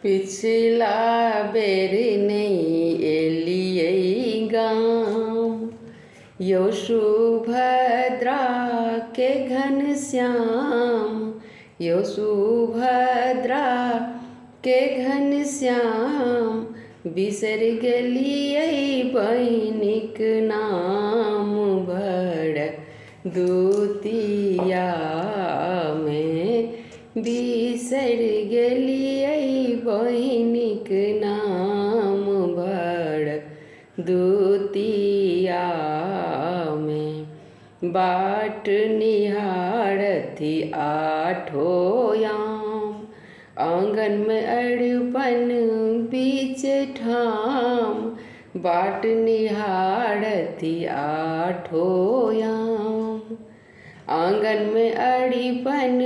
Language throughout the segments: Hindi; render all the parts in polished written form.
पिछला बेर नहीं एलियै गाम, यौ सुभद्रा के घनश्याम, यौ सुभद्रा के घनश्याम, बिसर गेलियै बहिनीक नाम भर दुतिया में, बिसर गेलियै बहिनीक नाम भर दुतिया में। बाट निहारथि आठो याम, आंगन में अरिपन बीच ठाम, बाट निहारथि आठो याम, आंगन में अरिपन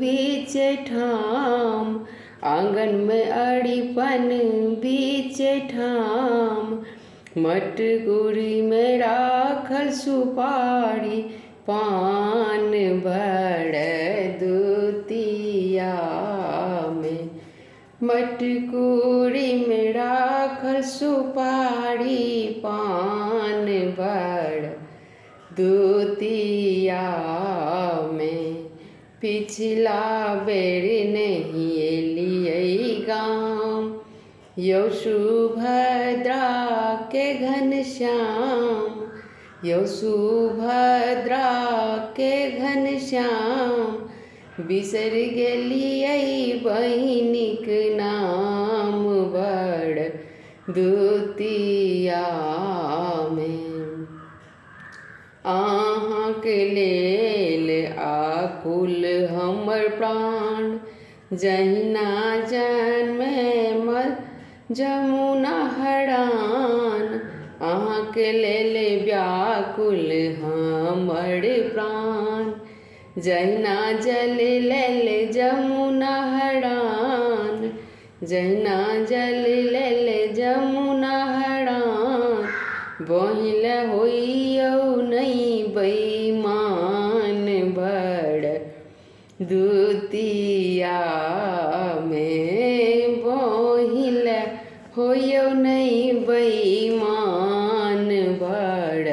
बीच ठाम, आंगन में अरिपन बीच ठाम, मटकुरी में राखल सुपारी पान भर दुतिया में, मटकुरी में राखल सुपारी पान भर दुतिया में। पिछला बेर नहीं एलियै गाम, यौ सुभद्रा के घनश्याम, यौ सुभद्रा के घनश्याम, बिसर गेलियै बहिनीक नाम भर दुतिया में। अहाँके लेल आकुल हमर प्राण, जहिना जन्मे जमुना हरान, अहाँके लेल व्याकुल हमर प्राण, जहिना जल लेल जमुना हरान, जहिना जल लेल जमुना हरान, बहिल होइयौ नहीं बेईमान भर दुतिया में, बहिल होइयौ नहीं बेईमान भर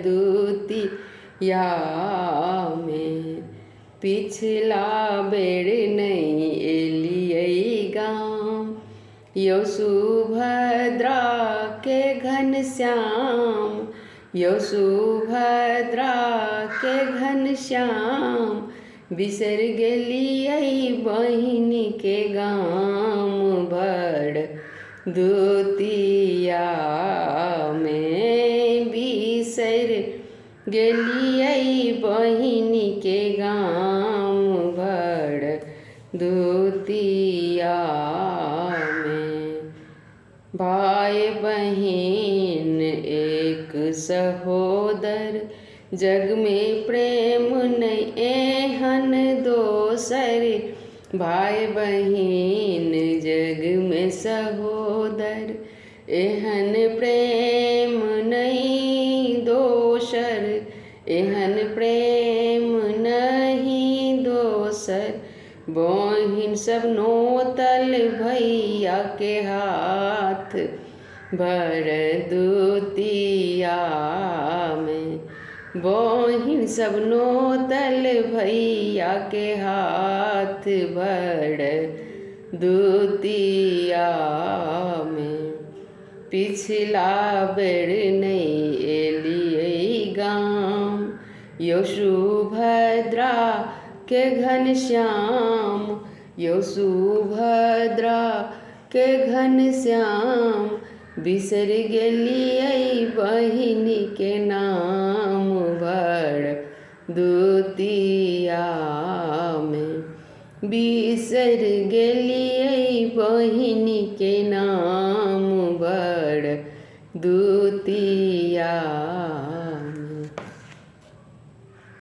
दुतिया में। पिछला बेर नहीं एलियै गाम, यौ सुभद्रा के घनश्याम, यौ सुभद्रा के घनश्याम, बिसर गेलियै बहिनी के गाम भर दुतिया में, बिसर गेलियै बहिनी के गाम भर दुतिया में। भाई बहिन एक सहोदर, जग में प्रेम नहीं एहन दोसर, भाई बहिन जग में सहोदर, एहन प्रेम नहीं दोसर, एहन प्रेम नहीं दोसर, बहिन सब नोतल भैया के हाथ भर दुतिया में, बहिन सब नोतल भैया के हाथ भर दुतिया में। पिछला बेर नहीं एलियै गाम, यौ सुभद्रा के घनश्याम, यौ सुभद्रा के घनश्याम, बिसर गेलियै बहिनी के नाम भर दुतिया में, बिसर गेलियै बहिनी के नाम भर दुतिया